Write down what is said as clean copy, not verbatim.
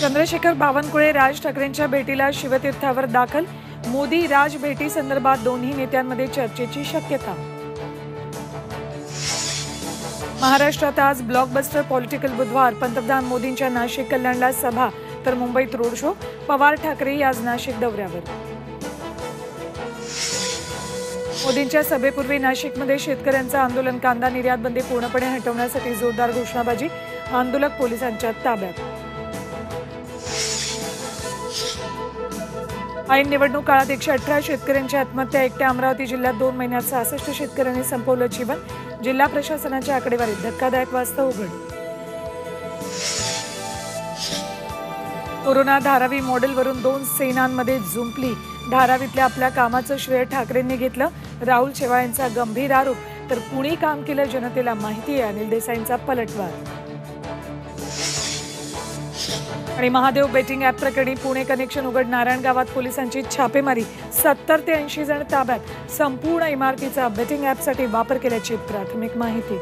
चंद्रशेखर बावनकुळे राज ठाकरेंच्या भेटीला शिवतीर्थावर दाखल। मोदी राज भेटी संदर्भात दोन्ही नेत्यांमध्ये चर्चेची शक्यता। महाराष्ट्रात आज ब्लॉकबस्टर पॉलिटिकल बुधवार। पंतप्रधान मोदींच्या नाशिक कल्याणला सभा तर मुंबईत रोड शो। पवार ठाकरे आज नाशिक दौऱ्यावर। मोदींच्या सभेपूर्वी नाशिकमध्ये शेतकऱ्यांचं आंदोलन। कांदा निर्यात बंदी पूर्णपणे हटवण्यासाठी जोरदार घोषणाबाजी। आंदोलक पोलिसांच्या ताब्यात। ऐन निवडणूक काळात 118 शेतकऱ्यांची आत्महत्या। एकट्या अमरावती जिल्ह्यात 2 महिन्यात 66 शेतकऱ्यांनी संपवलं जीवन। जिल्हा प्रशासनाच्या आकडेवारीत धक्कादायक वास्तव उघड। कोरोना धारावी मॉडेलवरून 2 सेनांमध्ये जुंपली। धारावीतल्या आपल्या कामाचं श्रेय ठाकरेंनी घेतलं। राहुल शेवाळेंचा गंभीर आरोप। तर कुणी काम केलं जनतेला माहिती आहे, अनिल देसाईंचा पलटवार। आणि महादेव बेटिंग ॲप प्रकरणी पुणे कनेक्शन उघड। नारायण गावात पोलिसांची छापेमारी। 70 ते 80 जण ताब्यात। संपूर्ण इमारतीचा बेटिंग ॲपसाठी वापर केल्याची प्राथमिक माहिती।